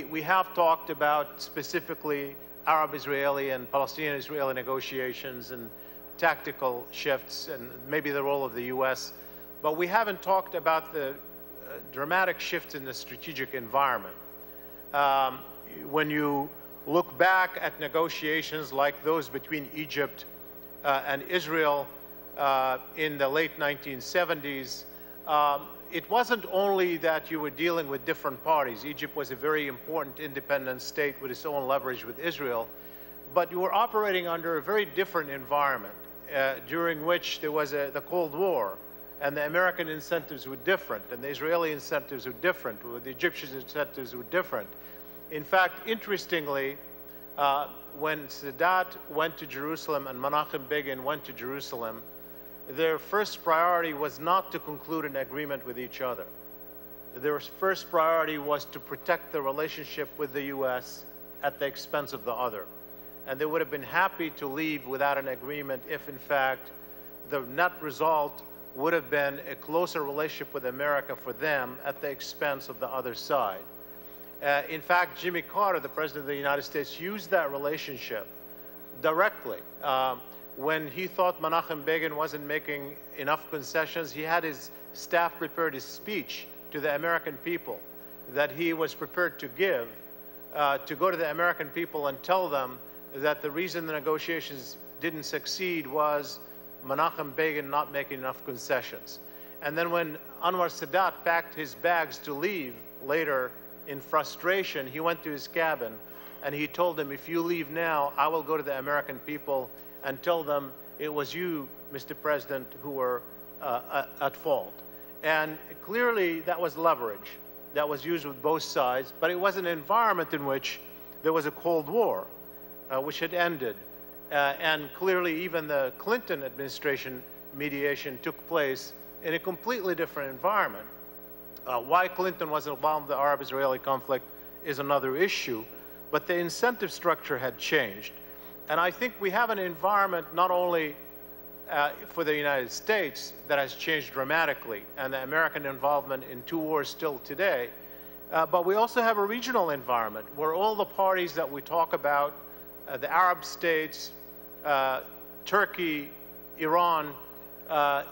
we have talked about specifically Arab-Israeli and Palestinian-Israeli negotiations and tactical shifts and maybe the role of the U.S., but we haven't talked about the dramatic shifts in the strategic environment. When you look back at negotiations like those between Egypt and Israel in the late 1970s, it wasn't only that you were dealing with different parties. Egypt was a very important independent state with its own leverage with Israel, but you were operating under a very different environment during which there was the Cold War, and the American incentives were different, and the Israeli incentives were different, or the Egyptian incentives were different. In fact, interestingly, when Sadat went to Jerusalem and Menachem Begin went to Jerusalem, their first priority was not to conclude an agreement with each other. Their first priority was to protect the relationship with the U.S. at the expense of the other. And they would have been happy to leave without an agreement if, in fact, the net result would have been a closer relationship with America for them at the expense of the other side. In fact, Jimmy Carter, the President of the United States, used that relationship directly. When he thought Menachem Begin wasn't making enough concessions, he had his staff prepared his speech to the American people that he was prepared to give, to go to the American people and tell them that the reason the negotiations didn't succeed was Menachem Begin not making enough concessions. And then when Anwar Sadat packed his bags to leave later in frustration, he went to his cabin and he told them, if you leave now, I will go to the American people and tell them it was you, Mr. President, who were at fault. And clearly that was leverage that was used with both sides, but it was an environment in which there was a Cold War, which had ended. And clearly even the Clinton administration mediation took place in a completely different environment. Why Clinton was involved in the Arab-Israeli conflict is another issue, but the incentive structure had changed. And I think we have an environment not only for the United States that has changed dramatically, and the American involvement in two wars still today, but we also have a regional environment where all the parties that we talk about, the Arab states, Turkey, Iran,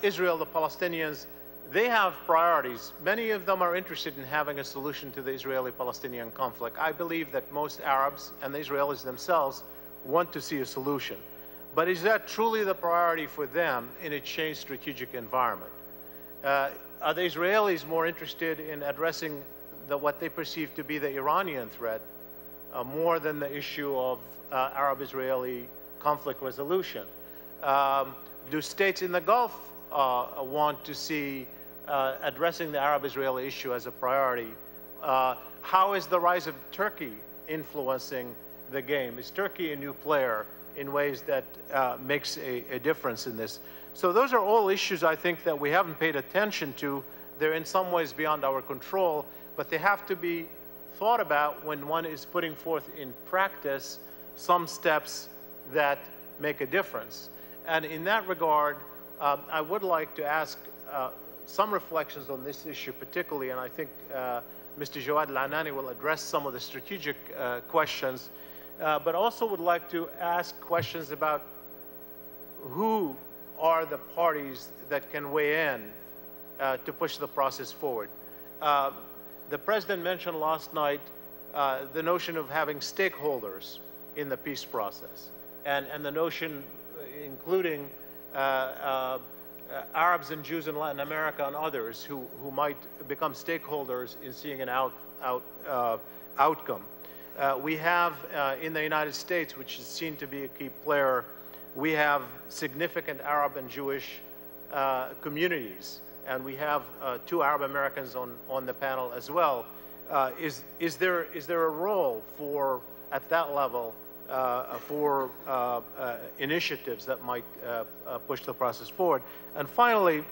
Israel, the Palestinians, they have priorities. Many of them are interested in having a solution to the Israeli-Palestinian conflict. I believe that most Arabs and the Israelis themselves want to see a solution. But is that truly the priority for them in a changed strategic environment? Are the Israelis more interested in addressing what they perceive to be the Iranian threat more than the issue of Arab-Israeli conflict resolution? Do states in the Gulf want to see addressing the Arab-Israeli issue as a priority? How is the rise of Turkey influencing the game? Is Turkey a new player in ways that makes a difference in this? So those are all issues I think that we haven't paid attention to. They're in some ways beyond our control, but they have to be thought about when one is putting forth in practice some steps that make a difference. And in that regard, I would like to ask some reflections on this issue particularly, and I think Mr. Jawad Al-Anani will address some of the strategic questions, but also would like to ask questions about who are the parties that can weigh in to push the process forward. The President mentioned last night the notion of having stakeholders in the peace process, and the notion including Arabs and Jews in Latin America and others who might become stakeholders in seeing an outcome. We have in the United States, which is seen to be a key player, we have significant Arab and Jewish communities, and we have 2 Arab Americans on the panel as well. Is there a role for, at that level, for initiatives that might push the process forward? And finally,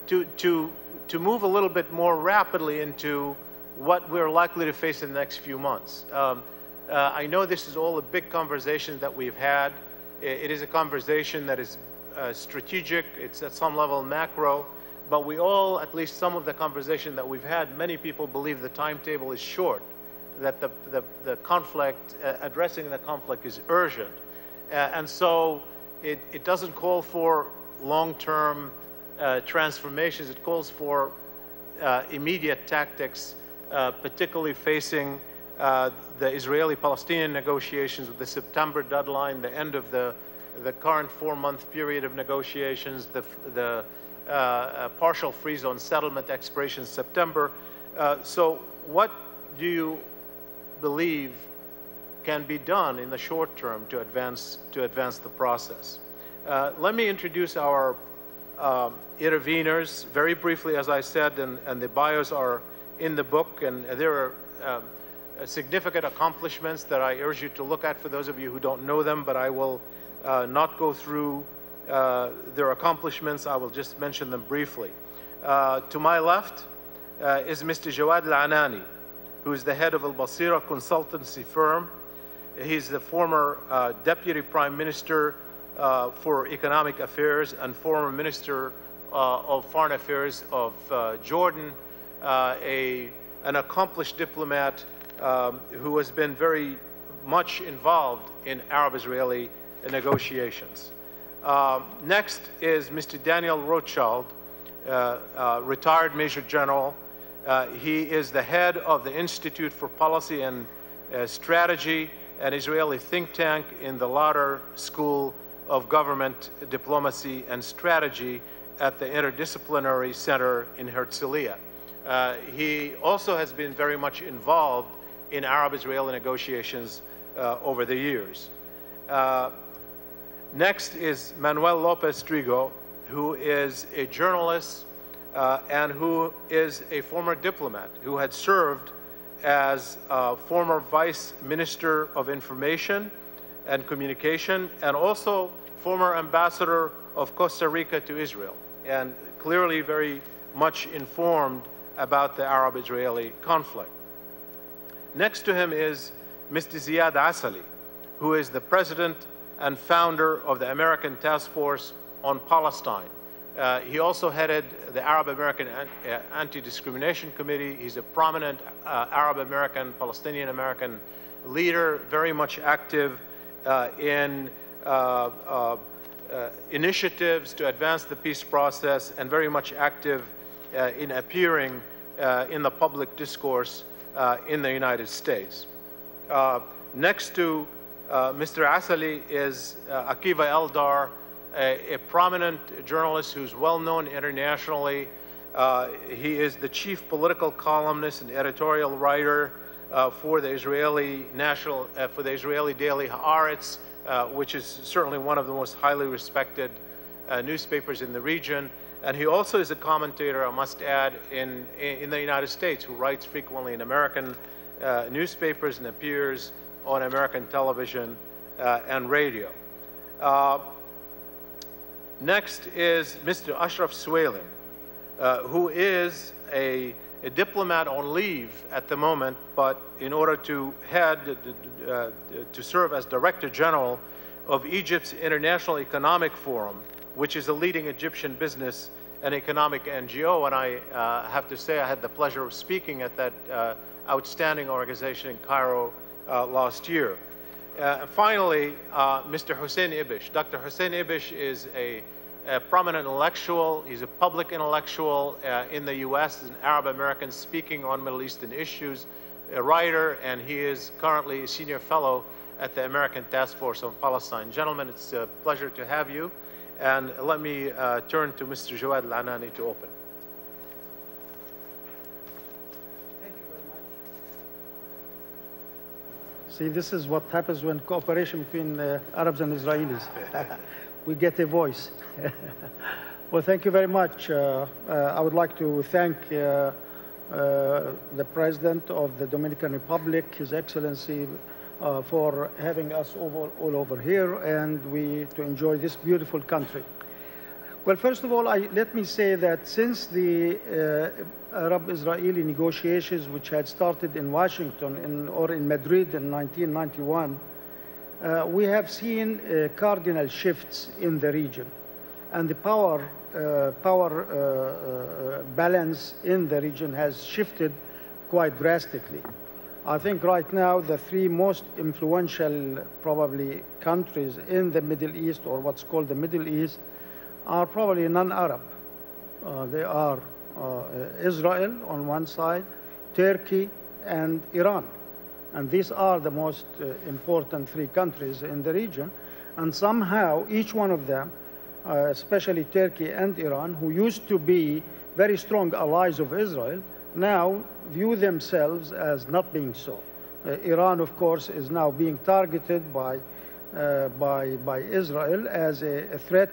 to move a little bit more rapidly into what we're likely to face in the next few months. I know this is all a big conversation that we've had. It is a conversation that is strategic, it's at some level macro, but we all, at least some of the conversation that we've had, many people believe the timetable is short, that the conflict, addressing the conflict is urgent. And so it doesn't call for long-term transformations. It calls for immediate tactics, particularly facing the Israeli-Palestinian negotiations with the September deadline, the end of the current 4-month period of negotiations, the partial freeze on settlement expiration September. So what do you believe can be done in the short term to advance the process? Let me introduce our interveners very briefly, as I said, and the bios are in the book, and there are significant accomplishments that I urge you to look at for those of you who don't know them, but I will not go through their accomplishments. I will just mention them briefly. To my left is Mr. Jawad Al-Anani, who is the head of Al-Basira consultancy firm. He's the former Deputy Prime Minister for Economic Affairs and former Minister of Foreign Affairs of Jordan, an accomplished diplomat who has been very much involved in Arab-Israeli negotiations. Next is Mr. Daniel Rothschild, retired Major General. He is the head of the Institute for Policy and Strategy, an Israeli think tank in the Lauder School of Government, Diplomacy and Strategy at the Interdisciplinary Center in Herzliya. He also has been very much involved in Arab-Israeli negotiations over the years. Next is Manuel Lopez Trigo, who is a journalist and who is a former diplomat who had served as former Vice Minister of Information and Communication and also former Ambassador of Costa Rica to Israel, and clearly very much informed about the Arab-Israeli conflict. Next to him is Mr. Ziad Asali, who is the president and founder of the American Task Force on Palestine. He also headed the Arab American Anti-Discrimination Committee. He's a prominent Arab American, Palestinian American leader, very much active in initiatives to advance the peace process and very much active in appearing in the public discourse in the United States. Next to Mr. Asali is Akiva Eldar, a prominent journalist who's well known internationally. He is the chief political columnist and editorial writer for the Israeli daily Haaretz, which is certainly one of the most highly respected newspapers in the region. And he also is a commentator, I must add, in the United States, who writes frequently in American newspapers and appears on American television and radio. Next is Mr. Ashraf Suwalim, who is a diplomat on leave at the moment, but in order to serve as Director General of Egypt's International Economic Forum, which is a leading Egyptian business and economic NGO. And I have to say I had the pleasure of speaking at that outstanding organization in Cairo last year. Finally, Mr. Hussein Ibish. Dr. Hussein Ibish is a prominent intellectual. He's a public intellectual in the U.S., an Arab American speaking on Middle Eastern issues, a writer, and he is currently a senior fellow at the American Task Force on Palestine. Gentlemen, it's a pleasure to have you. And let me turn to Mr. Jawad Al-Anani to open. Thank you very much. See, this is what happens when cooperation between Arabs and Israelis. We get a voice. Well, thank you very much. I would like to thank the President of the Dominican Republic, His Excellency, for having us all over here and to enjoy this beautiful country. Well, first of all, let me say that since the Arab-Israeli negotiations, which had started in Washington or in Madrid in 1991, we have seen cardinal shifts in the region. and the power balance in the region has shifted quite drastically. I think right now the three most influential probably countries in the Middle East, or what's called the Middle East, are probably non-Arab. They are Israel on one side, Turkey, and Iran. And these are the most important three countries in the region. And somehow each one of them, especially Turkey and Iran, who used to be very strong allies of Israel, now view themselves as not being so. Iran, of course, is now being targeted by Israel as a threat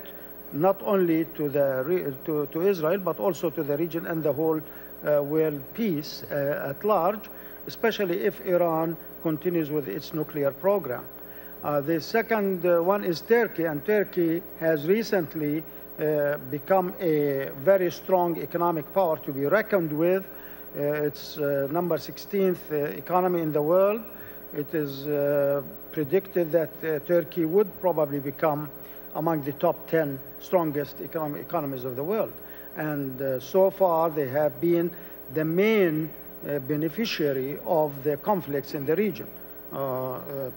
not only to Israel, but also to the region and the whole world peace at large, especially if Iran continues with its nuclear program. The second one is Turkey, and Turkey has recently become a very strong economic power to be reckoned with. It's number 16th economy in the world. It is predicted that Turkey would probably become among the top 10 strongest economies of the world. And so far, they have been the main beneficiary of the conflicts in the region,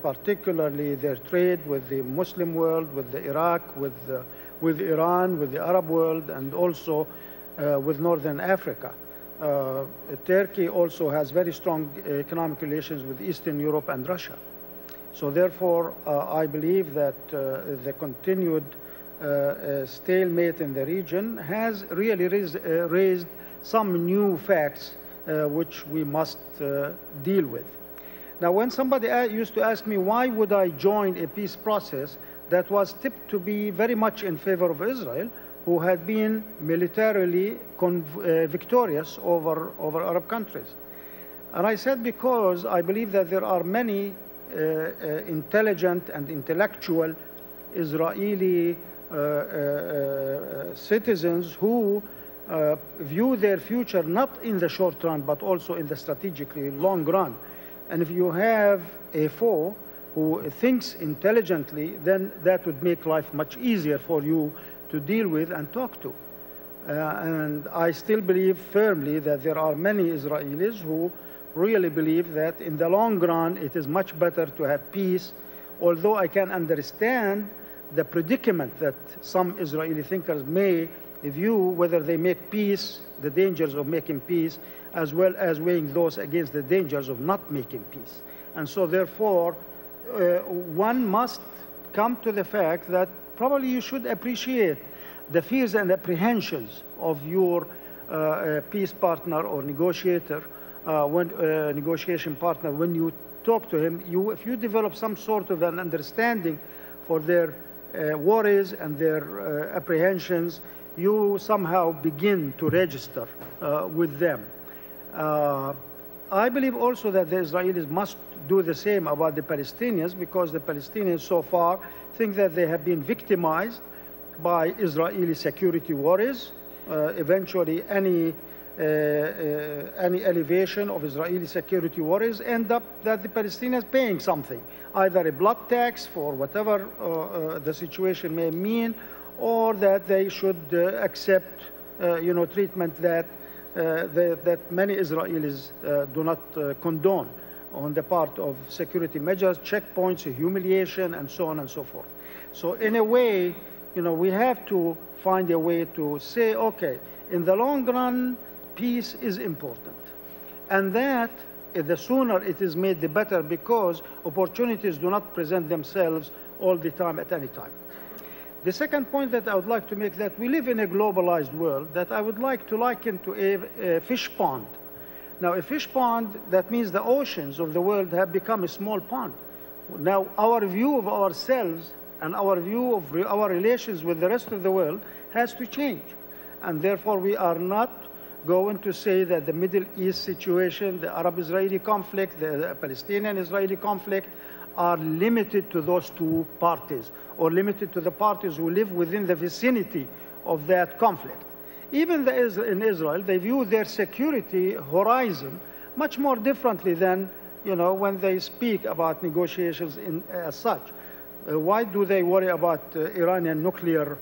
particularly their trade with the Muslim world, with Iraq, with Iran, with the Arab world, and also with Northern Africa. Turkey also has very strong economic relations with Eastern Europe and Russia. So therefore, I believe that the continued stalemate in the region has really raised some new facts which we must deal with. Now, when somebody used to ask me why would I join a peace process that was tipped to be very much in favor of Israel, who had been militarily victorious over Arab countries. And I said because I believe that there are many intelligent and intellectual Israeli citizens who view their future not in the short run, but also in the strategically long run. And if you have a foe who thinks intelligently, then that would make life much easier for you to deal with and talk to. And I still believe firmly that there are many Israelis who really believe that in the long run it is much better to have peace, although I can understand the predicament that some Israeli thinkers may view, whether they make peace, the dangers of making peace, as well as weighing those against the dangers of not making peace. And so therefore, one must come to the fact that probably you should appreciate the fears and apprehensions of your peace partner or negotiator, negotiation partner. When you talk to him, if you develop some sort of an understanding for their worries and their apprehensions, you somehow begin to register with them. I believe also that the Israelis must do the same about the Palestinians, because the Palestinians so far think that they have been victimized by Israeli security worries. Eventually, any elevation of Israeli security worries end up that the Palestinians paying something, either a blood tax for whatever the situation may mean, or that they should accept, treatment that many Israelis do not condone on the part of security measures, checkpoints, humiliation, and so on and so forth. So in a way, we have to find a way to say, okay, in the long run, peace is important. And that, the sooner it is made, the better, because opportunities do not present themselves all the time at any time. The second point that I would like to make, that we live in a globalized world that I would like to liken to a fish pond. Now, a fish pond, that means the oceans of the world have become a small pond. Now, our view of ourselves and our view of our relations with the rest of the world has to change. And therefore, we are not going to say that the Middle East situation, the Arab-Israeli conflict, the Palestinian-Israeli conflict, are limited to those two parties, or limited to the parties who live within the vicinity of that conflict. Even in Israel, they view their security horizon much more differently than, when they speak about negotiations as such. Why do they worry about Iranian nuclear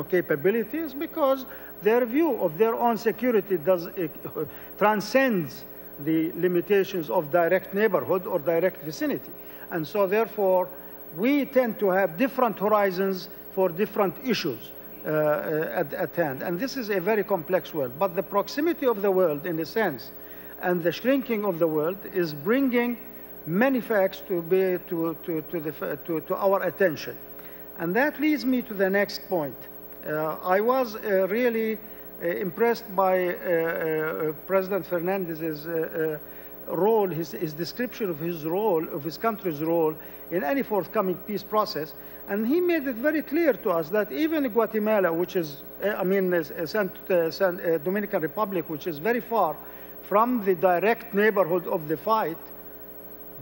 capabilities? Because their view of their own security transcends the limitations of direct neighborhood or direct vicinity. And so therefore, we tend to have different horizons for different issues at hand. And this is a very complex world. But the proximity of the world, in a sense, and the shrinking of the world is bringing many facts to our attention. And that leads me to the next point. I was really impressed by President Fernandez's role, his description of his role, of his country's role in any forthcoming peace process. And he made it very clear to us that even Guatemala, which is, Dominican Republic, which is very far from the direct neighborhood of the fight,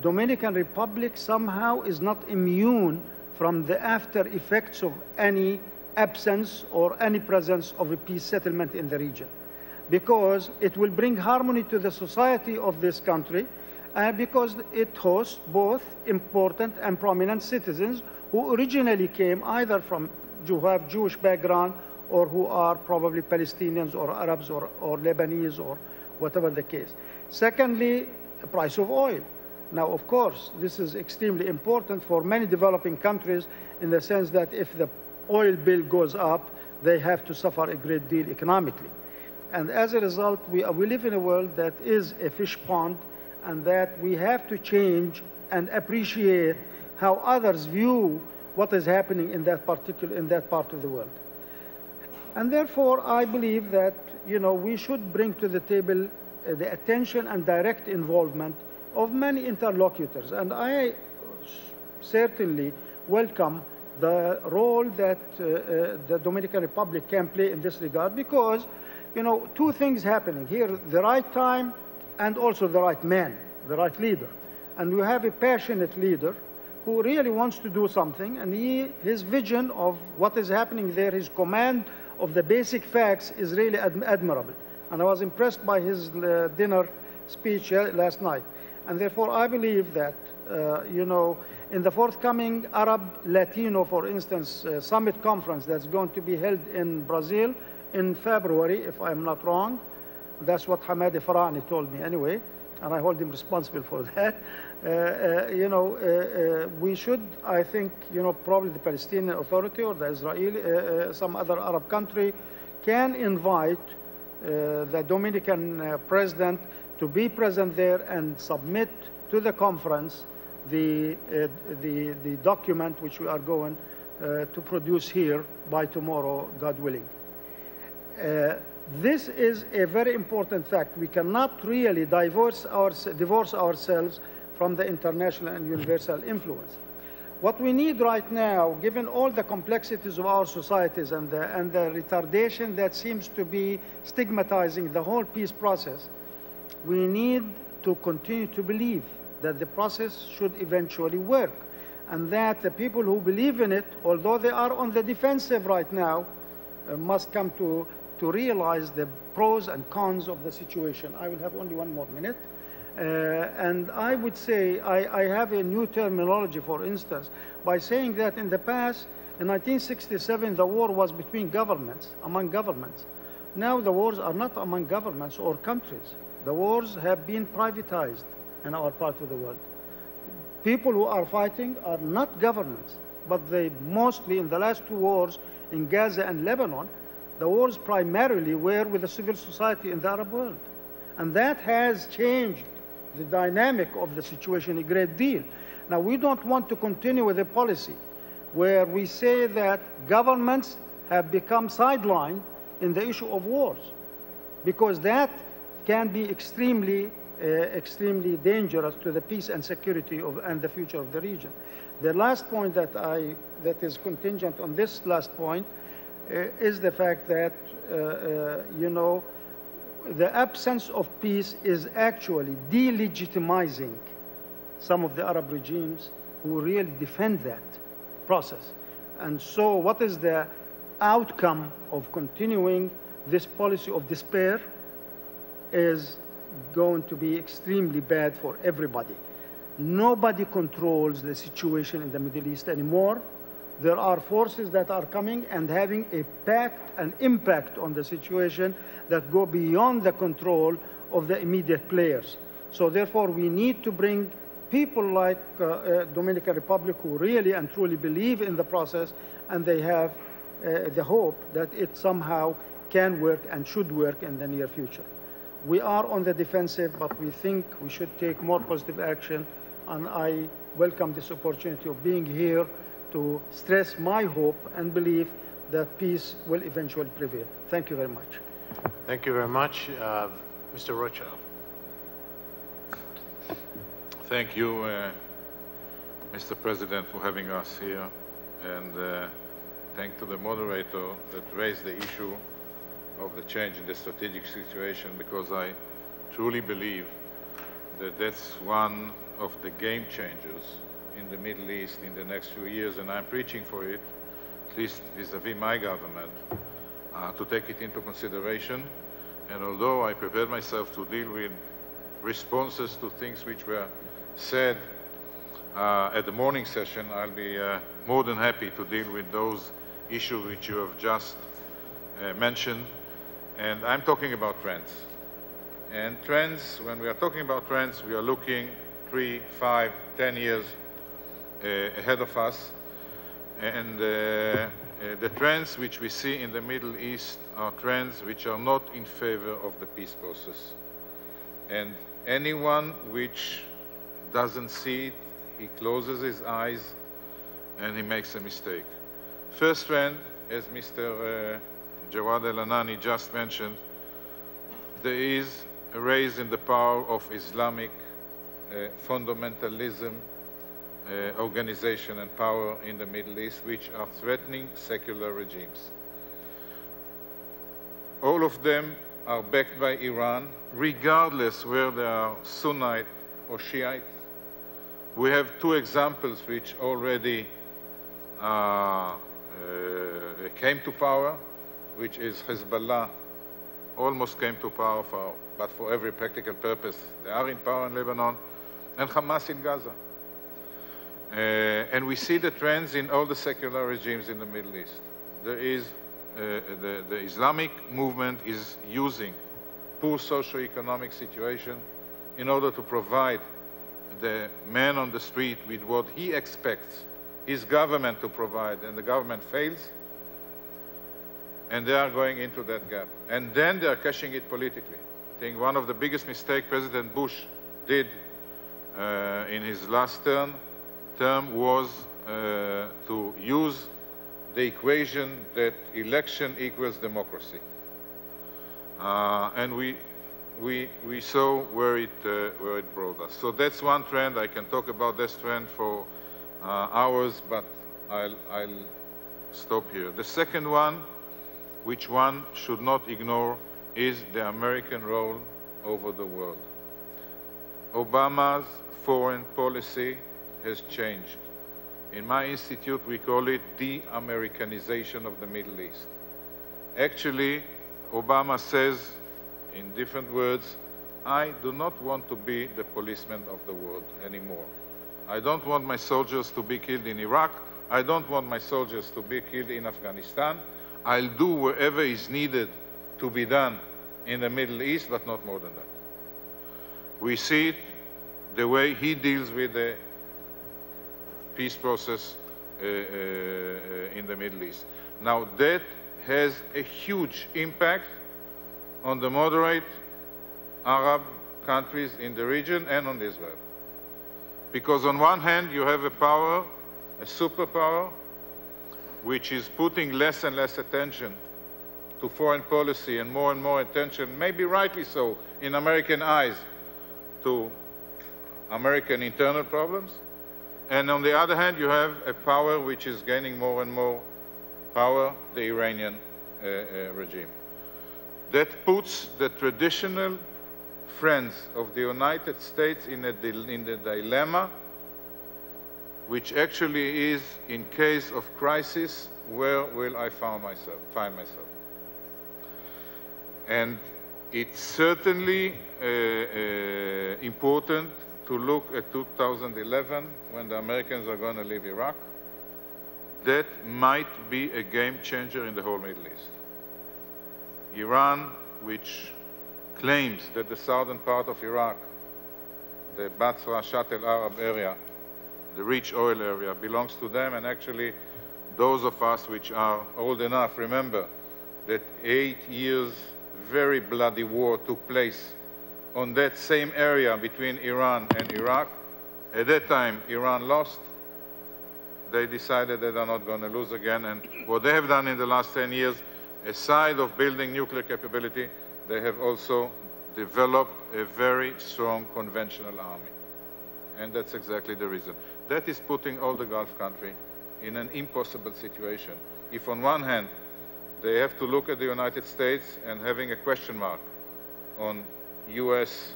Dominican Republic somehow is not immune from the after effects of any absence or any presence of a peace settlement in the region, because it will bring harmony to the society of this country, because it hosts both important and prominent citizens who originally came either from, who have Jewish background, or who are probably Palestinians or Arabs or Lebanese or whatever the case. Secondly, the price of oil. Now, of course, this is extremely important for many developing countries in the sense that if the oil bill goes up, they have to suffer a great deal economically. And as a result, we live in a world that is a fish pond, and that we have to change and appreciate how others view what is happening in that part of the world. And therefore, I believe that we should bring to the table the attention and direct involvement of many interlocutors. And I certainly welcome the role that the Dominican Republic can play in this regard, because, two things happening here: the right time and also the right man, the right leader. And we have a passionate leader who really wants to do something, and his vision of what is happening there, his command of the basic facts is really admirable. And I was impressed by his dinner speech last night. And therefore, I believe that, in the forthcoming Arab-Latino, for instance, summit conference that's going to be held in Brazil in February, if I'm not wrong, that's what Hamadi Farani told me anyway, and I hold him responsible for that. We should, I think, probably the Palestinian Authority or the Israeli, some other Arab country can invite the Dominican president to be present there and submit to the conference the document which we are going to produce here by tomorrow, God willing. This is a very important fact. We cannot really divorce ourselves from the international and universal influence. What we need right now, given all the complexities of our societies and the retardation that seems to be stigmatizing the whole peace process, we need to continue to believe that the process should eventually work, and that the people who believe in it, although they are on the defensive right now, must come to realize the pros and cons of the situation. I will have only one more minute. And I would say, I have a new terminology, for instance, by saying that in the past, in 1967, the war was between governments, among governments. Now the wars are not among governments or countries. The wars have been privatized in our part of the world. People who are fighting are not governments, but they mostly, in the last two wars, in Gaza and Lebanon, the wars primarily were with the civil society in the Arab world. And that has changed the dynamic of the situation a great deal. Now, we don't want to continue with a policy where we say that governments have become sidelined in the issue of wars, because that can be extremely dangerous to the peace and security and the future of the region. The last point that is contingent on this last point is the fact that, the absence of peace is actually delegitimizing some of the Arab regimes who really defend that process. And so what is the outcome of continuing this policy of despair is going to be extremely bad for everybody. nobody controls the situation in the Middle East anymore. There are forces that are coming and having an impact on the situation that go beyond the control of the immediate players. So therefore, we need to bring people like Dominican Republic who really and truly believe in the process, and they have the hope that it somehow can work and should work in the near future. We are on the defensive, but we think we should take more positive action, and I welcome this opportunity of being here to stress my hope and belief that peace will eventually prevail. Thank you very much. Thank you very much. Mr. Rocha. Thank you, Mr. President, for having us here, and thank to the moderator that raised the issue of the change in the strategic situation, because I truly believe that that's one of the game changers in the Middle East in the next few years, and I'm preaching for it, at least vis-à-vis my government, to take it into consideration. And although I prepared myself to deal with responses to things which were said at the morning session, I'll be more than happy to deal with those issues which you have just mentioned. And I'm talking about trends. And trends, when we are talking about trends, we are looking 3, 5, 10 years ahead of us. And the trends which we see in the Middle East are trends which are not in favor of the peace process. And anyone which doesn't see it, he closes his eyes and he makes a mistake. First trend, as Mr. Jawad El-Anani just mentioned, there is a rise in the power of Islamic fundamentalism organization and power in the Middle East, which are threatening secular regimes. All of them are backed by Iran, regardless whether they are Sunnite or Shiite. We have two examples which already came to power, which is Hezbollah almost came to power, but for every practical purpose. They are in power in Lebanon, and Hamas in Gaza. And we see the trends in all the secular regimes in the Middle East. There is, the Islamic movement is using poor socio-economic situation in order to provide the man on the street with what he expects his government to provide, and the government fails, and they are going into that gap. And then they are cashing it politically. I think one of the biggest mistakes President Bush did in his last term was to use the equation that election equals democracy. And we saw where it brought us. So that's one trend. I can talk about this trend for hours, but I'll stop here. The second one, which one should not ignore, is the American role over the world. Obama's foreign policy has changed. In my institute, we call it de-Americanization of the Middle East. Actually, Obama says, in different words, I do not want to be the policeman of the world anymore. I don't want my soldiers to be killed in Iraq. I don't want my soldiers to be killed in Afghanistan. I'll do whatever is needed to be done in the Middle East, but not more than that. We see it the way he deals with the peace process in the Middle East. Now, that has a huge impact on the moderate Arab countries in the region and on Israel. Because on one hand, you have a power, a superpower, which is putting less and less attention to foreign policy and more attention, maybe rightly so, in American eyes, to American internal problems. And on the other hand, you have a power which is gaining more and more power, the Iranian regime. That puts the traditional friends of the United States in the dilemma, which actually is, in case of crisis, where will I find myself? And it's certainly important to look at 2011, when the Americans are going to leave Iraq. That might be a game changer in the whole Middle East. Iran, which claims that the southern part of Iraq, the Basra, Shat al-Arab area, the rich oil area, belongs to them, and actually those of us which are old enough remember that 8 years very bloody war took place on that same area between Iran and Iraq. At that time, Iran lost. They decided that they're not going to lose again, and what they have done in the last 10 years, aside of building nuclear capability, they have also developed a very strong conventional army. And that's exactly the reason. That is putting all the Gulf countries in an impossible situation. If on one hand, they have to look at the United States and having a question mark on US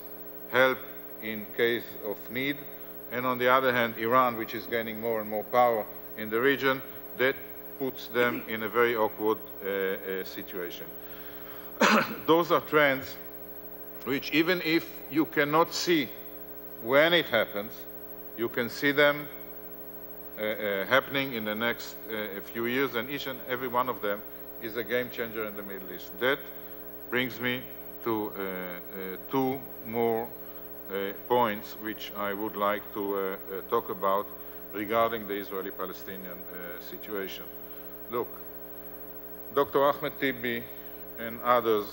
help in case of need, and on the other hand, Iran, which is gaining more and more power in the region, that puts them in a very awkward situation. Those are trends which, even if you cannot see when it happens, you can see them happening in the next few years, and each and every one of them is a game changer in the Middle East. That brings me to two more points which I would like to talk about regarding the Israeli-Palestinian situation. Look, Dr. Ahmed Tibi and others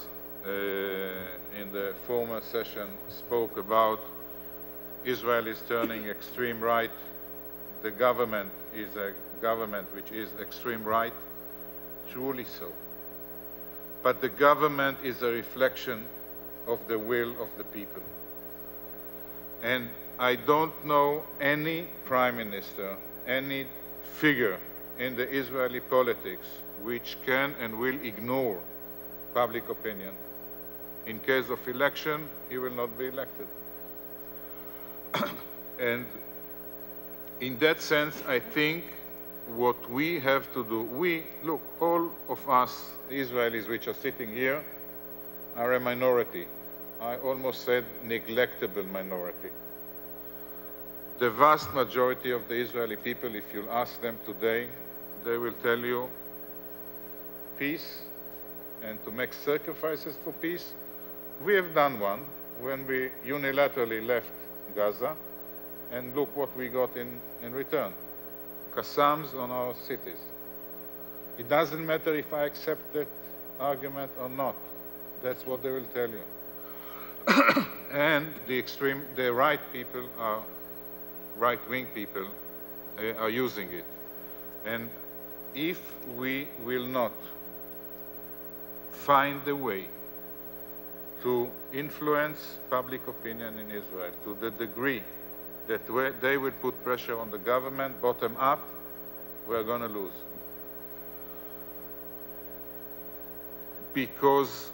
in the former session spoke about Israel is turning extreme right. The government is a government which is extreme right. Truly so. But the government is a reflection of the will of the people. And I don't know any prime minister, any figure in the Israeli politics which can and will ignore public opinion. In case of election, he will not be elected. And in that sense, I think what we have to do, look, all of us Israelis which are sitting here are a minority. I almost said neglectable minority. The vast majority of the Israeli people, if you ask them today, they will tell you peace and to make sacrifices for peace. We have done one when we unilaterally left Gaza, and look what we got in return. Qassams on our cities. It doesn't matter if I accept that argument or not. That's what they will tell you. And the right people are, right-wing people are using it. And if we will not find a way to influence public opinion in Israel to the degree that they will put pressure on the government, bottom up, we're going to lose. Because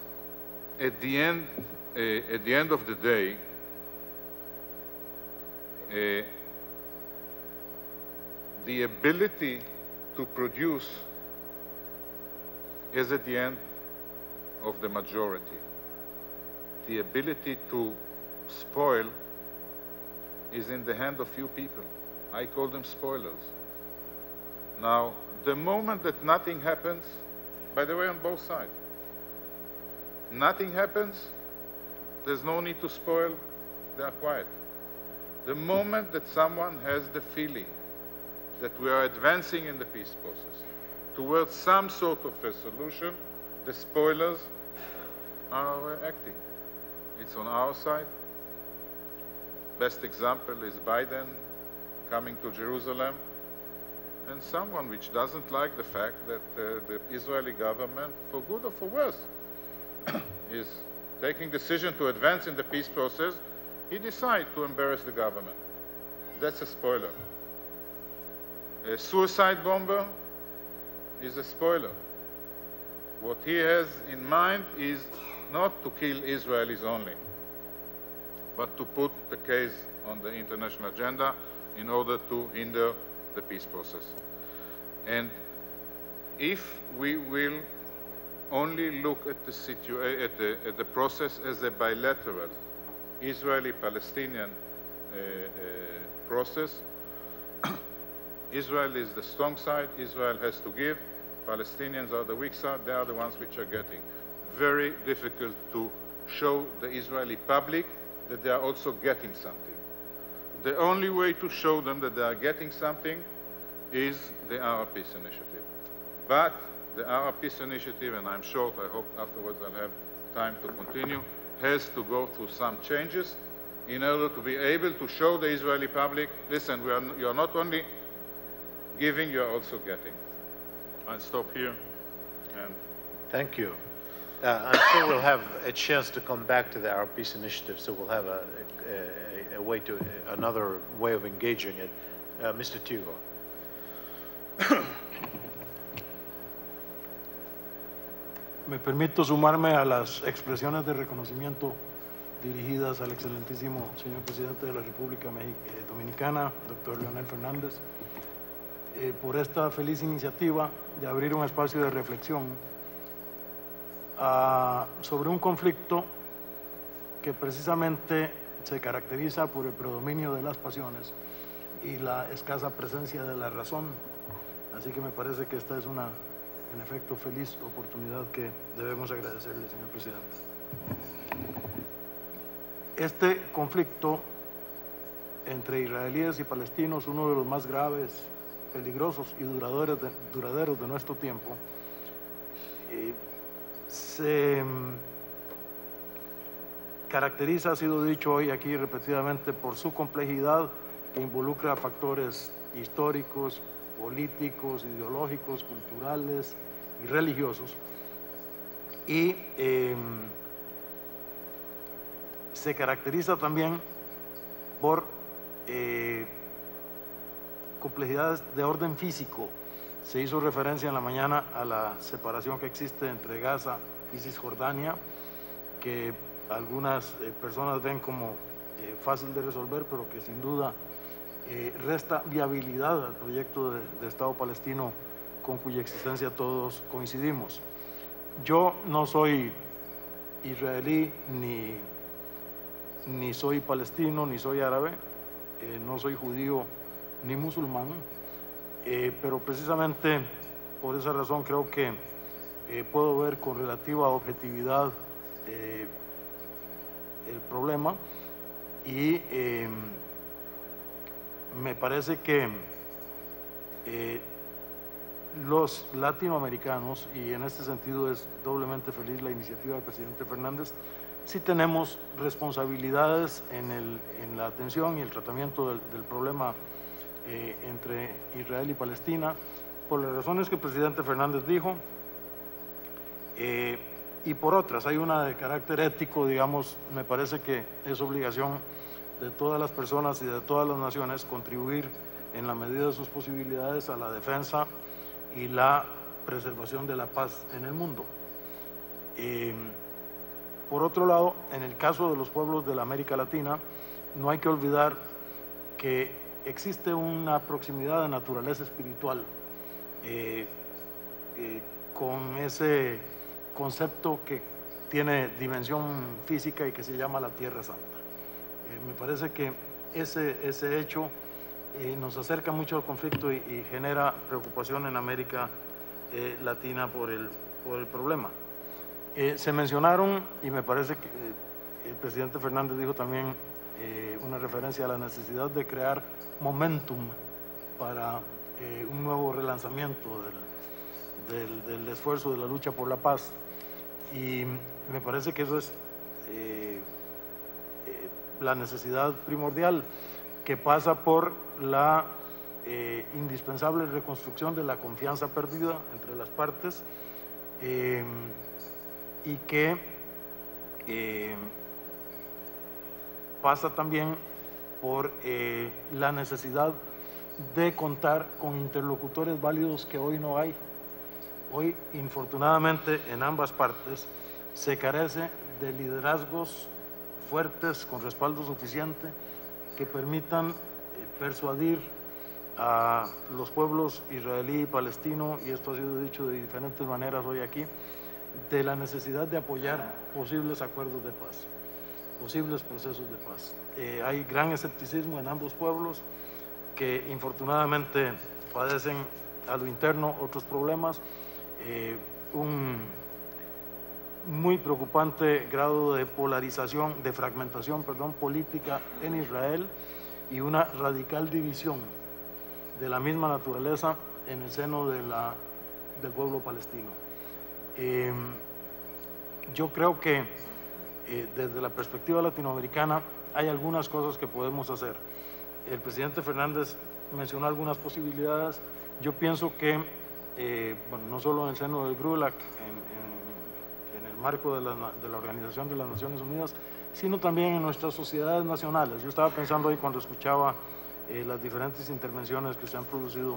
at the end of the day, the ability to produce is at the end of the majority. The ability to spoil is in the hand of few people. I call them spoilers. Now, the moment that nothing happens, by the way, on both sides, nothing happens, there's no need to spoil, they are quiet. The moment that someone has the feeling that we are advancing in the peace process towards some sort of a solution, the spoilers are acting. It's on our side. Best example is Biden coming to Jerusalem, and someone which doesn't like the fact that the Israeli government, for good or for worse, is taking decision to advance in the peace process, he decides to embarrass the government. That's a spoiler. A suicide bomber is a spoiler. What he has in mind is not to kill Israelis only, but to put the case on the international agenda in order to hinder the peace process. And if we will only look at the process as a bilateral Israeli-Palestinian process. Israel is the strong side. Israel has to give. Palestinians are the weak side. They are the ones which are getting. Very difficult to show the Israeli public that they are also getting something. The only way to show them that they are getting something is the Arab Peace Initiative. But the Arab Peace Initiative, and I'm short, I hope afterwards I'll have time to continue, has to go through some changes in order to be able to show the Israeli public, listen, you're not only giving, you're also getting. I'll stop here. And Thank you. I'm sure we'll have a chance to come back to the Arab Peace Initiative, so we'll have another way of engaging it. Mr. Tigo. Me permito sumarme a las expresiones de reconocimiento dirigidas al excelentísimo señor presidente de la República Dominicana, doctor Leonel Fernández, por esta feliz iniciativa de abrir un espacio de reflexión sobre un conflicto que precisamente se caracteriza por el predominio de las pasiones y la escasa presencia de la razón. Así que me parece que esta es una, en efecto, feliz oportunidad que debemos agradecerle, señor presidente. Este conflicto entre israelíes y palestinos, uno de los más graves, peligrosos y duraderos de nuestro tiempo, se caracteriza, ha sido dicho hoy aquí repetidamente, por su complejidad que involucra factores históricos, políticos, ideológicos, culturales y religiosos, y se caracteriza también por complejidades de orden físico. Se hizo referencia en la mañana a la separación que existe entre Gaza y Cisjordania, que algunas personas ven como fácil de resolver, pero que sin duda resta viabilidad al proyecto de Estado palestino con cuya existencia todos coincidimos. Yo no soy israelí, ni soy palestino, ni soy árabe, no soy judío ni musulmán, pero precisamente por esa razón creo que puedo ver con relativa objetividad el problema, y me parece que los latinoamericanos, y en este sentido es doblemente feliz la iniciativa del presidente Fernández, sí tenemos responsabilidades en la atención y el tratamiento del problema entre Israel y Palestina, por las razones que el presidente Fernández dijo, y por otras. Hay una de carácter ético, digamos. Me parece que es obligación de todas las personas y de todas las naciones contribuir en la medida de sus posibilidades a la defensa y la preservación de la paz en el mundo. Por otro lado, en el caso de los pueblos de la América Latina, no hay que olvidar que existe una proximidad de naturaleza espiritual con ese concepto que tiene dimensión física y que se llama la Tierra Santa. Me parece que ese hecho nos acerca mucho al conflicto y genera preocupación en América Latina por el problema. Se mencionaron, y me parece que el presidente Fernández dijo también una referencia a la necesidad de crear momentum para un nuevo relanzamiento del esfuerzo de la lucha por la paz, y me parece que eso es la necesidad primordial, que pasa por la indispensable reconstrucción de la confianza perdida entre las partes, y que pasa también por la necesidad de contar con interlocutores válidos que hoy no hay. Hoy, infortunadamente, en ambas partes se carece de liderazgos fuertes con respaldo suficiente que permitan persuadir a los pueblos israelí y palestino, y esto ha sido dicho de diferentes maneras hoy aquí, de la necesidad de apoyar posibles acuerdos de paz. posibles procesos de paz. Hay gran escepticismo en ambos pueblos que infortunadamente padecen a lo interno otros problemas, un muy preocupante grado de polarización, de fragmentación, perdón, política en Israel y una radical división de la misma naturaleza en el seno del pueblo palestino. Yo creo que desde la perspectiva latinoamericana hay algunas cosas que podemos hacer. El presidente Fernández mencionó algunas posibilidades. Yo pienso que, bueno, no solo en el seno del GRULAC, en el marco de la Organización de las Naciones Unidas, sino también en nuestras sociedades nacionales. Yo estaba pensando ahí cuando escuchaba las diferentes intervenciones que se han producido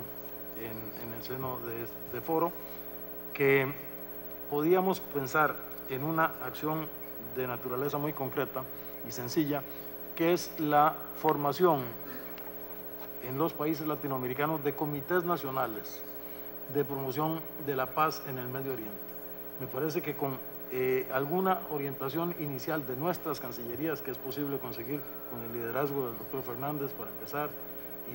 en el seno de este foro, que podíamos pensar en una acción de naturaleza muy concreta y sencilla, que es la formación en los países latinoamericanos de comités nacionales de promoción de la paz en el Medio Oriente. Me parece que con alguna orientación inicial de nuestras cancillerías, que es posible conseguir con el liderazgo del doctor Fernández para empezar,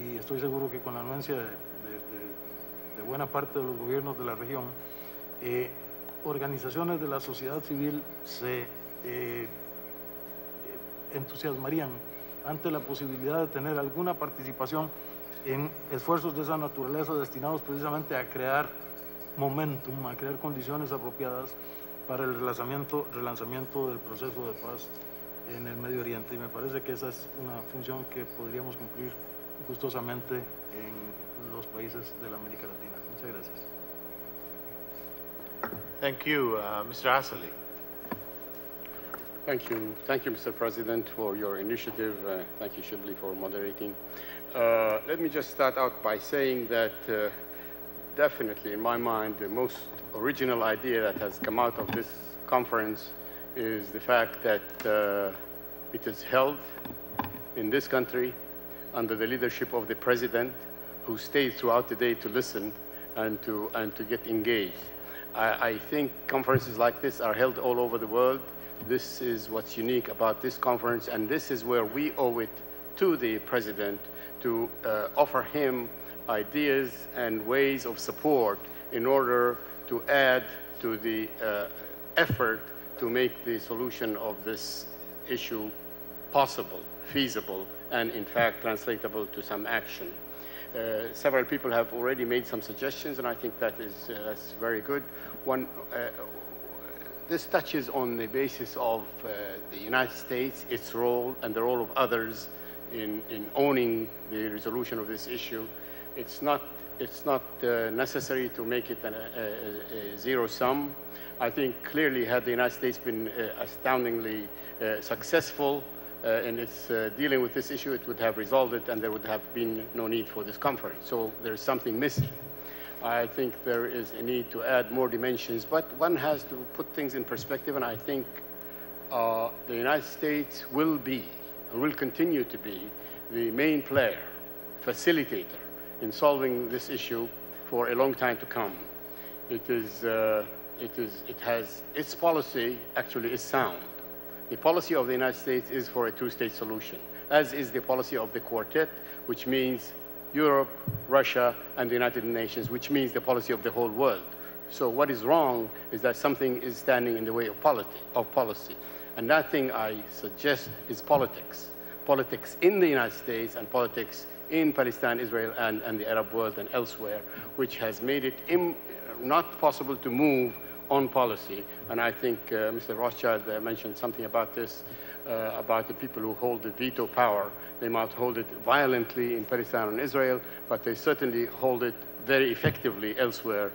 y estoy seguro que con la anuencia de buena parte de los gobiernos de la región, organizaciones de la sociedad civil se entusiasmarían ante la posibilidad de tener alguna participación en esfuerzos de esa naturaleza destinados precisamente a crear momentum, a crear condiciones apropiadas para el relanzamiento del proceso de paz en el Medio Oriente. Y me parece que esa es una función que podríamos cumplir gustosamente en los países de la América Latina. Muchas gracias. Thank you. Mr. Asali. Thank you, Mr. President, for your initiative. Thank you, Shibley, for moderating. Let me just start out by saying that definitely, in my mind, the most original idea that has come out of this conference is the fact that it is held in this country under the leadership of the President, who stayed throughout the day to listen and to get engaged. I think conferences like this are held all over the world. This is what's unique about this conference, and this is where we owe it to the President to offer him ideas and ways of support in order to add to the effort to make the solution of this issue possible, feasible, and in fact translatable to some action. Several people have already made some suggestions, and I think that's very good. One, this touches on the basis of the United States, its role, and the role of others in owning the resolution of this issue. It's not necessary to make it a zero sum. I think clearly, had the United States been astoundingly successful in its dealing with this issue, it would have resolved it, and there would have been no need for this conference. So there is something missing. I think there is a need to add more dimensions, but one has to put things in perspective, and I think the United States will be, and will continue to be, the main player, facilitator in solving this issue for a long time to come. Its policy actually is sound. The policy of the United States is for a two-state solution, as is the policy of the Quartet, which means Europe, Russia, and the United Nations, which means the policy of the whole world. So what is wrong is that something is standing in the way of policy. And that thing I suggest is politics. Politics in the United States and politics in Palestine, Israel, and the Arab world and elsewhere, which has made it not possible to move on policy. And I think Mr. Rothschild mentioned something about this, about the people who hold the veto power. They might hold it violently in Palestine and Israel, but they certainly hold it very effectively elsewhere,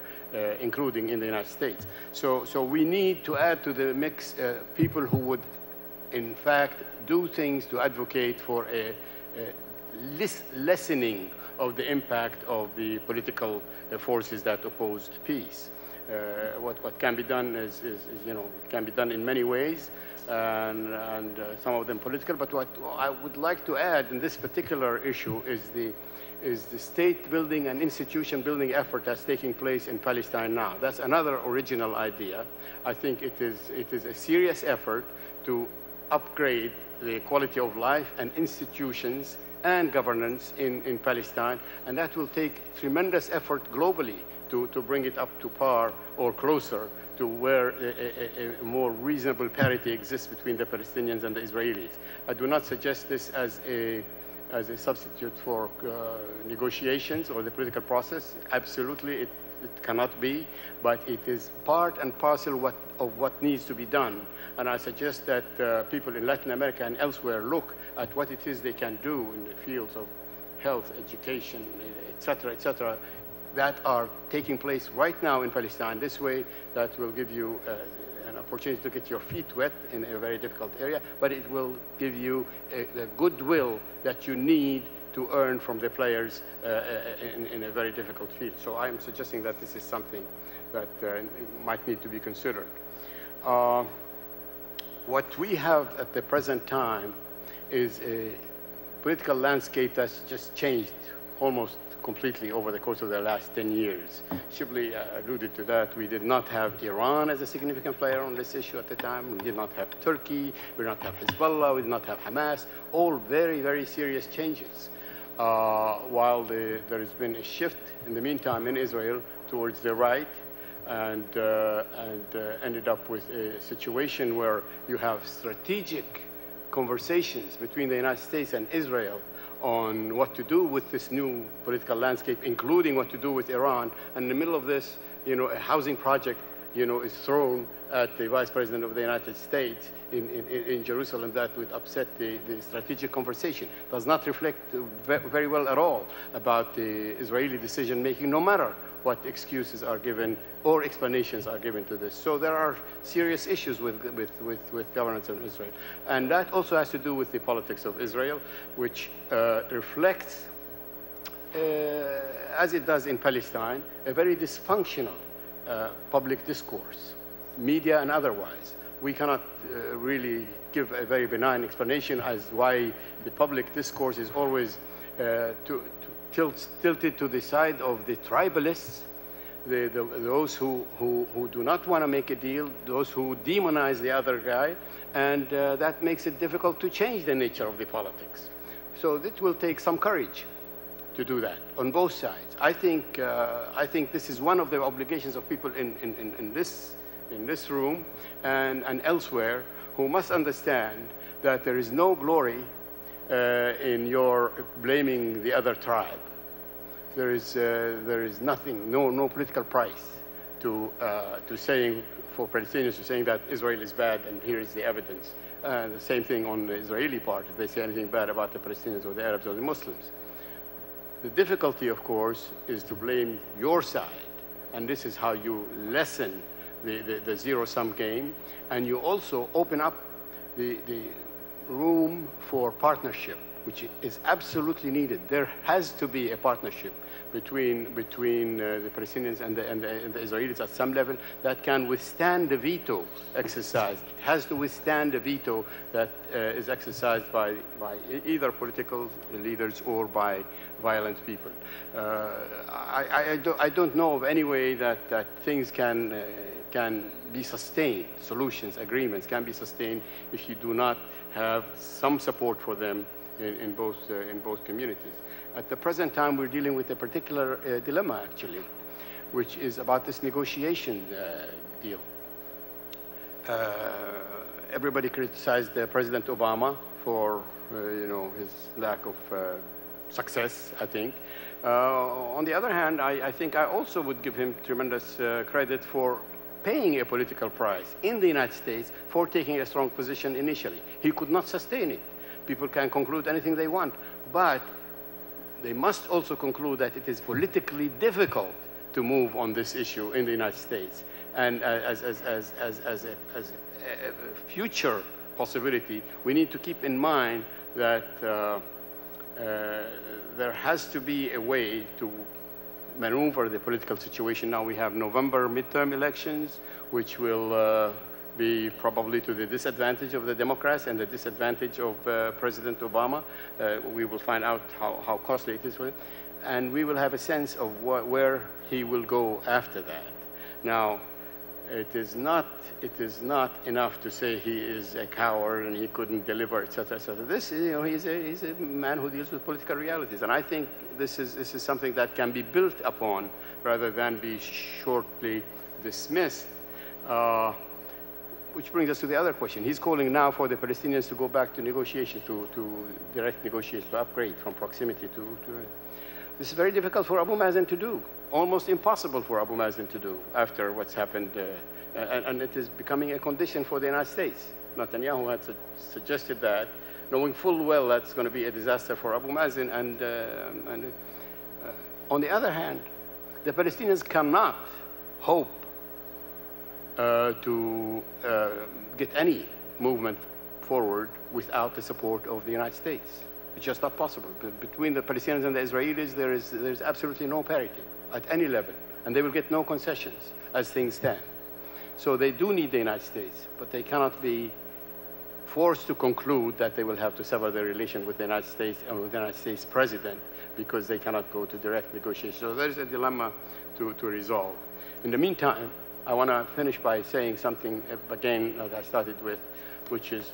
including in the United States. So we need to add to the mix people who would, in fact, do things to advocate for a lessening of the impact of the political forces that oppose peace. What can be done is can be done in many ways, and some of them political. But what I would like to add in this particular issue is the state building and institution building effort that's taking place in Palestine now. That's another original idea. I think it is a serious effort to upgrade the quality of life and institutions and governance in Palestine, and that will take tremendous effort globally to bring it up to par or closer to where a more reasonable parity exists between the Palestinians and the Israelis. I do not suggest this as a substitute for negotiations or the political process. Absolutely, it cannot be, but it is part and parcel of what needs to be done. And I suggest that people in Latin America and elsewhere look at what it is they can do in the fields of health, education, et cetera, that are taking place right now in Palestine. This way, that will give you an opportunity to get your feet wet in a very difficult area, but it will give you the goodwill that you need to earn from the players in a very difficult field. So I am suggesting that this is something that might need to be considered. What we have at the present time is a political landscape that's just changed almost completely over the course of the last 10 years. Shibley alluded to that. We did not have Iran as a significant player on this issue at the time. We did not have Turkey. We did not have Hezbollah. We did not have Hamas. All very, very serious changes. While there has been a shift in the meantime in Israel towards the right, and ended up with a situation where you have strategic conversations between the United States and Israel on what to do with this new political landscape, including what to do with Iran. And in the middle of this, a housing project, is thrown at the Vice President of the United States in Jerusalem that would upset the strategic conversation. Does not reflect very well at all about the Israeli decision-making, no matter what excuses are given or explanations are given to this. So there are serious issues with governance in Israel. And that also has to do with the politics of Israel, which reflects, as it does in Palestine, a very dysfunctional public discourse, media and otherwise. We cannot really give a very benign explanation as why the public discourse is always tilted to the side of the tribalists, those who do not want to make a deal, those who demonize the other guy, and that makes it difficult to change the nature of the politics. So it will take some courage to do that on both sides. I think this is one of the obligations of people in this room and elsewhere who must understand that there is no glory in your blaming the other tribe. There is nothing, no political price to saying, for Palestinians to saying that Israel is bad and here is the evidence. The same thing on the Israeli part, if they say anything bad about the Palestinians or the Arabs or the Muslims. The difficulty, of course, is to blame your side, and this is how you lessen the zero-sum game, and you also open up the room for partnership, which is absolutely needed. There has to be a partnership between the Palestinians and the Israelis at some level that can withstand the veto exercised. It has to withstand the veto that is exercised by either political leaders or by violent people. I don't know of any way that things can be sustained, solutions, agreements can be sustained if you do not have some support for them in both communities. At the present time, we're dealing with a particular dilemma, actually, which is about this negotiation deal. Everybody criticized President Obama for his lack of success, I think. On the other hand, I think I also would give him tremendous credit for paying a political price in the United States for taking a strong position initially. He could not sustain it. People can conclude anything they want, but they must also conclude that it is politically difficult to move on this issue in the United States. And as a future possibility, we need to keep in mind that there has to be a way to maneuver the political situation. Now we have November midterm elections, which will be probably to the disadvantage of the Democrats and the disadvantage of President Obama. We will find out how costly it is for him. And we will have a sense of where he will go after that. Now, It is not enough to say he is a coward and he couldn't deliver, etc., etc. This, he's a man who deals with political realities, and I think this is something that can be built upon rather than be shortly dismissed. Which brings us to the other question. He's calling now for the Palestinians to go back to negotiations, to direct negotiations, to upgrade from proximity to. This is very difficult for Abu Mazen to do. Almost impossible for Abu Mazen to do after what's happened, and it is becoming a condition for the United States. Netanyahu had suggested that, knowing full well that's going to be a disaster for Abu Mazen, and on the other hand, the Palestinians cannot hope to get any movement forward without the support of the United States. It's just not possible. Between the Palestinians and the Israelis, there's absolutely no parity at any level, and they will get no concessions as things stand. So they do need the United States, but they cannot be forced to conclude that they will have to sever their relation with the United States and with the United States president because they cannot go to direct negotiations. So there's a dilemma to resolve. In the meantime, I want to finish by saying something, again, that I started with, which is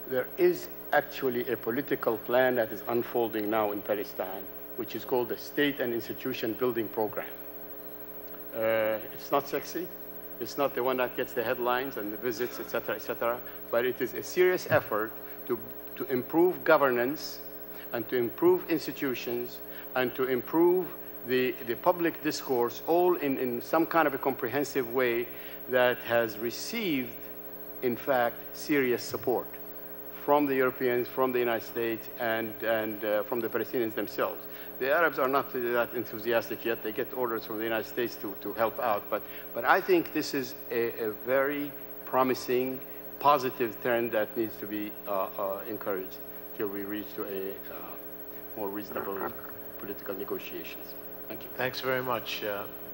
there is actually a political plan that is unfolding now in Palestine, which is called the State and Institution Building Program. It's not sexy. It's not the one that gets the headlines and the visits, etc., but it is a serious effort to improve governance and to improve institutions and to improve the public discourse, all in some kind of a comprehensive way that has received, in fact, serious support from the Europeans, from the United States, and from the Palestinians themselves. The Arabs are not that enthusiastic yet. They get orders from the United States to help out. But I think this is a very promising, positive trend that needs to be encouraged till we reach to a more reasonable political negotiations. Thank you. Thanks very much.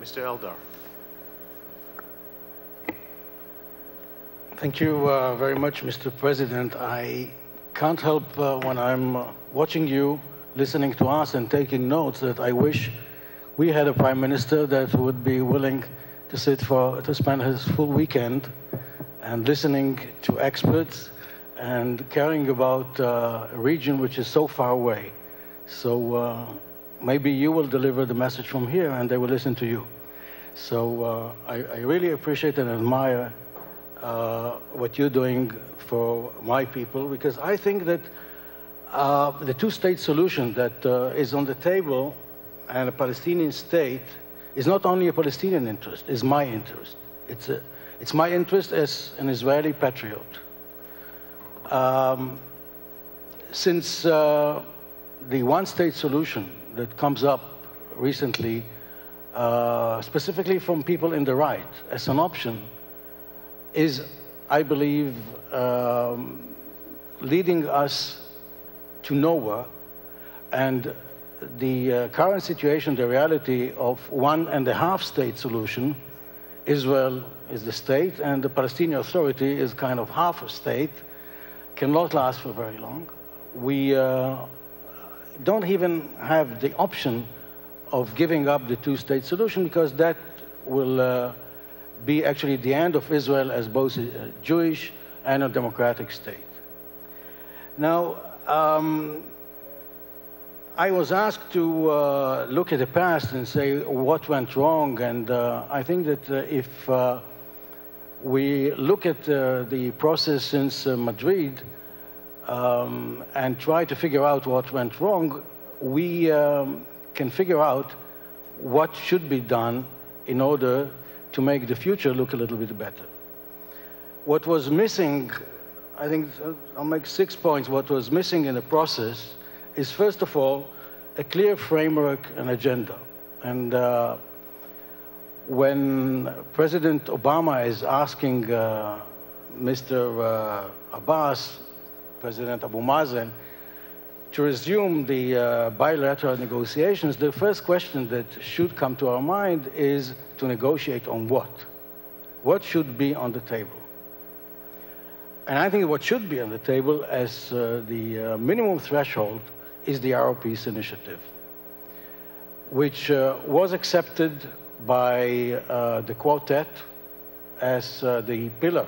Mr. Eldar. Thank you very much, Mr. President. I can't help when I'm watching you, listening to us and taking notes, that I wish we had a prime minister that would be willing to spend his full weekend and listening to experts and caring about a region which is so far away. So maybe you will deliver the message from here and they will listen to you. So I really appreciate and admire what you're doing for my people, because I think that the two-state solution that is on the table and a Palestinian state is not only a Palestinian interest, it's my interest. It's my interest as an Israeli patriot. Since the one-state solution that comes up recently, specifically from people in the right as an option, is, I believe, leading us to nowhere. And the current situation, the reality of 1.5 state solution, Israel is the state and the Palestinian Authority is kind of half a state, cannot last for very long. We don't even have the option of giving up the two-state solution, because that will be actually the end of Israel as both a Jewish and a democratic state. Now, I was asked to look at the past and say what went wrong, and I think that if we look at the process since Madrid and try to figure out what went wrong, we can figure out what should be done in order to make the future look a little bit better. What was missing, I think I'll make 6 points. What was missing in the process is, first of all, a clear framework and agenda. And when President Obama is asking Mr. Abbas, President Abu Mazen, to resume the bilateral negotiations, the first question that should come to our mind is to negotiate on what? What should be on the table? And I think what should be on the table as the minimum threshold is the Arab Peace Initiative, which was accepted by the quartet as the pillar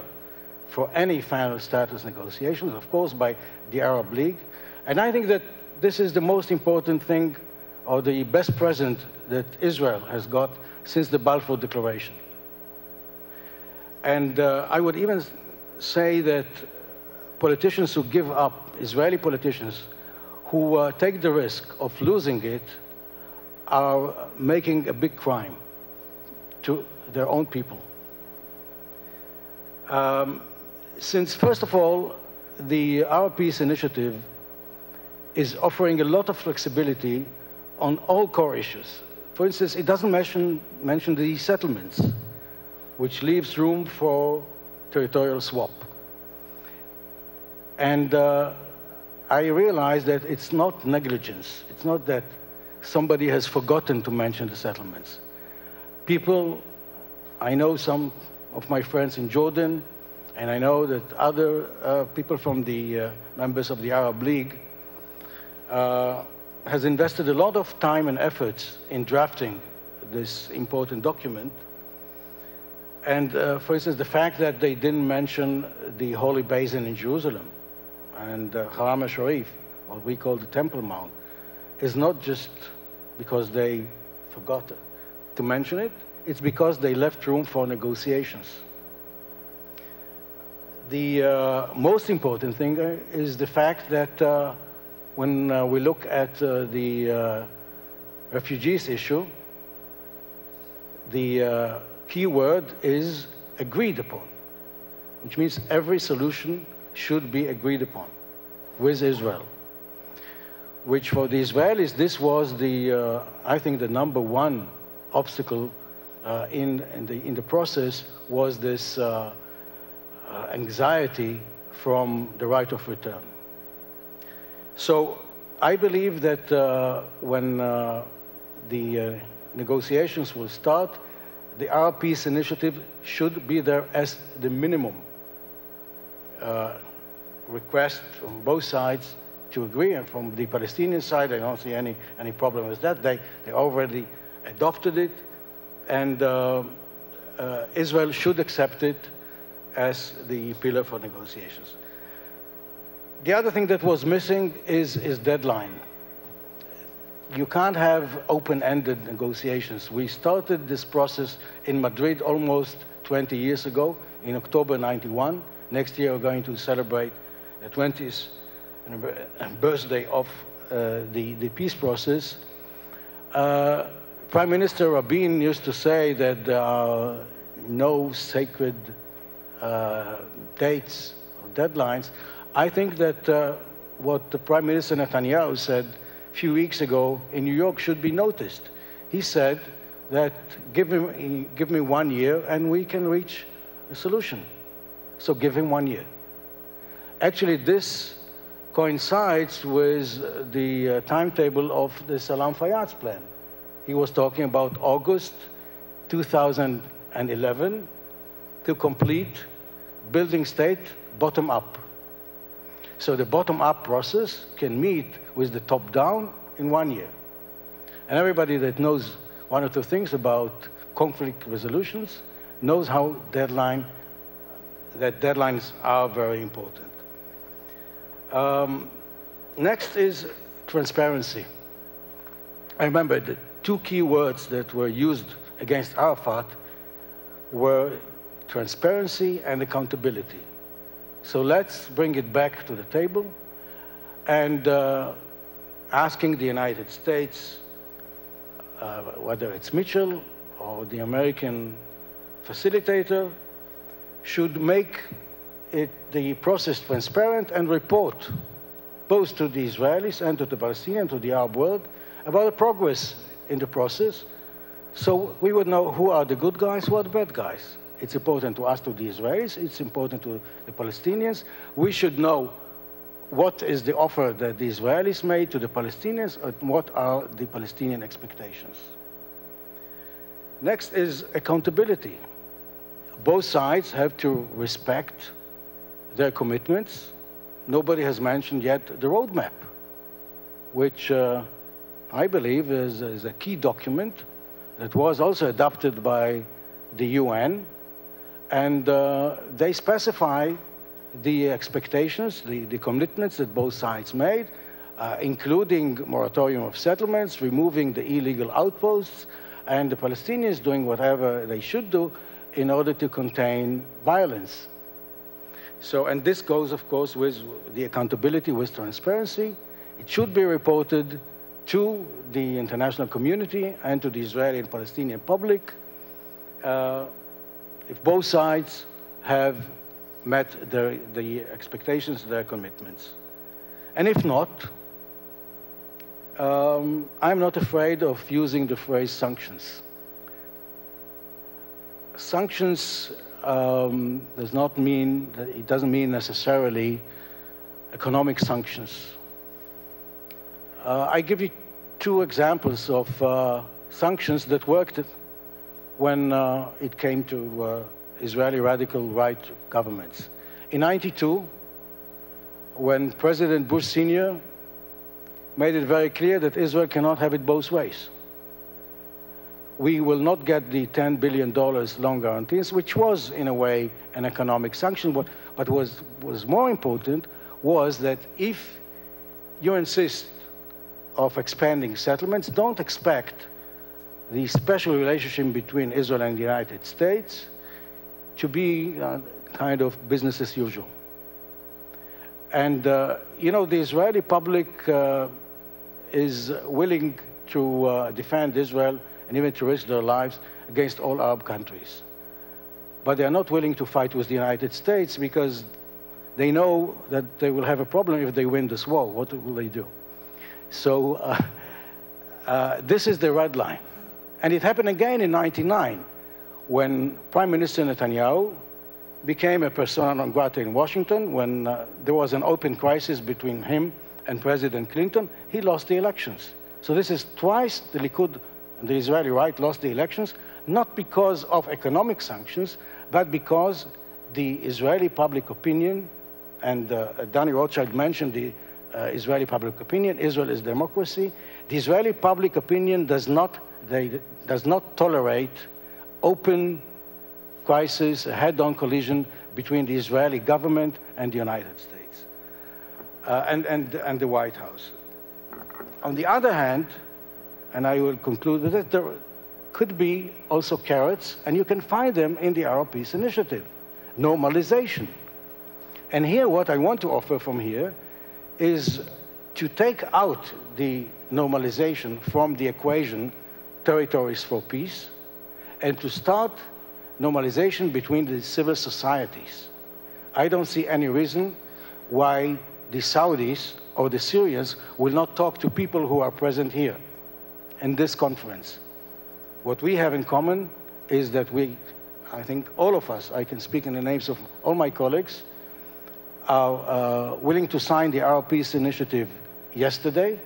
for any final status negotiations, of course, by the Arab League. And I think that this is the most important thing, or the best present that Israel has got since the Balfour Declaration. And I would even say that politicians who give up, Israeli politicians who take the risk of losing it, are making a big crime to their own people. Since, first of all, the Arab Peace Initiative is offering a lot of flexibility on all core issues. For instance, it doesn't mention the settlements, which leaves room for territorial swap. And I realize that it's not negligence. It's not that somebody has forgotten to mention the settlements. People, I know some of my friends in Jordan, and I know that other people from the members of the Arab League has invested a lot of time and efforts in drafting this important document. And for instance, the fact that they didn't mention the Holy Basin in Jerusalem and Haram al-Sharif, what we call the Temple Mount, is not just because they forgot to mention it, it's because they left room for negotiations. The most important thing is the fact that when we look at the refugees issue, the key word is agreed upon, which means every solution should be agreed upon with Israel, which for the Israelis, this was the, I think, the #1 obstacle in the process was this anxiety from the right of return. So I believe that when the negotiations will start, the Arab Peace Initiative should be there as the minimum request from both sides to agree. And from the Palestinian side, I don't see any problem with that. They already adopted it, and Israel should accept it as the pillar for negotiations. The other thing that was missing is deadline. You can't have open-ended negotiations. We started this process in Madrid almost 20 years ago, in October '91. Next year, we're going to celebrate the 20th birthday of the peace process. Prime Minister Rabin used to say that there are no sacred dates or deadlines. I think that what the Prime Minister Netanyahu said a few weeks ago in New York should be noticed. He said that give me 1 year and we can reach a solution. So give him 1 year. Actually, this coincides with the timetable of the Salam Fayyad's plan. He was talking about August 2011 to complete building state bottom up. So the bottom up process can meet with the top down in 1 year. And everybody that knows one or two things about conflict resolutions knows how deadlines are very important. Next is transparency. I remember the two key words that were used against Arafat were transparency and accountability. So let's bring it back to the table and asking the United States, whether it's Mitchell or the American facilitator, should make the process transparent and report both to the Israelis and to the Palestinians, to the Arab world, about the progress in the process, so we would know who are the good guys, who are the bad guys. It's important to us, to the Israelis, it's important to the Palestinians. We should know what is the offer that the Israelis made to the Palestinians and what are the Palestinian expectations. Next is accountability. Both sides have to respect their commitments. Nobody has mentioned yet the roadmap, which I believe is a key document that was also adopted by the UN And they specify the expectations, the commitments that both sides made, including moratorium of settlements, removing the illegal outposts, and the Palestinians doing whatever they should do in order to contain violence. So, and this goes, of course, with the accountability, with transparency. It should be reported to the international community and to the Israeli and Palestinian public if both sides have met the expectations, their commitments. And if not, I'm not afraid of using the phrase sanctions. Sanctions does not mean, it doesn't mean necessarily economic sanctions. I give you two examples of sanctions that worked when it came to Israeli radical right governments. In '92, when President Bush Sr. made it very clear that Israel cannot have it both ways. We will not get the $10 billion loan guarantees, which was, in a way, an economic sanction. But what was more important was that if you insist of expanding settlements, don't expect the special relationship between Israel and the United States to be kind of business as usual. And, you know, the Israeli public is willing to defend Israel and even to risk their lives against all Arab countries. But they are not willing to fight with the United States because they know that they will have a problem if they win this war. What will they do? So this is the red line. And it happened again in '99 when Prime Minister Netanyahu became a persona non grata in Washington, when there was an open crisis between him and President Clinton. He lost the elections. So this is twice the Likud and the Israeli right lost the elections, not because of economic sanctions, but because the Israeli public opinion, and Danny Rothschild mentioned the Israeli public opinion, Israel is democracy. The Israeli public opinion does not tolerate open crisis, a head-on collision between the Israeli government and the United States and the White House. On the other hand, and I will conclude with it, there could be also carrots, and you can find them in the Arab Peace Initiative. Normalization. And here, what I want to offer from here is to take out the normalization from the equation, territories for peace, and to start normalization between the civil societies. I don't see any reason why the Saudis or the Syrians will not talk to people who are present here in this conference. What we have in common is that I think all of us, I can speak in the names of all my colleagues, are willing to sign the Arab Peace Initiative yesterday.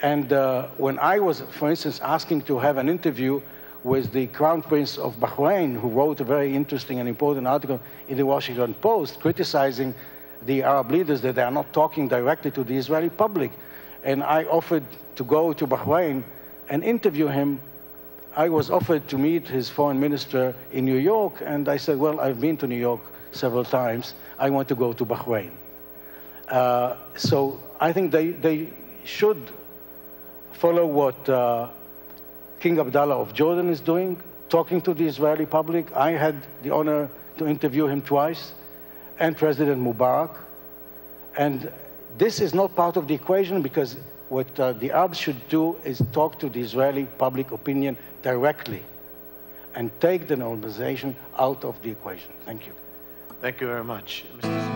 And when I was, for instance, asking to have an interview with the Crown Prince of Bahrain, who wrote a very interesting and important article in the Washington Post criticizing the Arab leaders that they are not talking directly to the Israeli public, and I offered to go to Bahrain and interview him. I was offered to meet his foreign minister in New York, and I said, well, I've been to New York several times. I want to go to Bahrain. So I think they should follow what King Abdullah of Jordan is doing, talking to the Israeli public. I had the honor to interview him twice, and President Mubarak. And this is not part of the equation, because what the Arabs should do is talk to the Israeli public opinion directly and take the normalization out of the equation. Thank you. Thank you very much, Mr.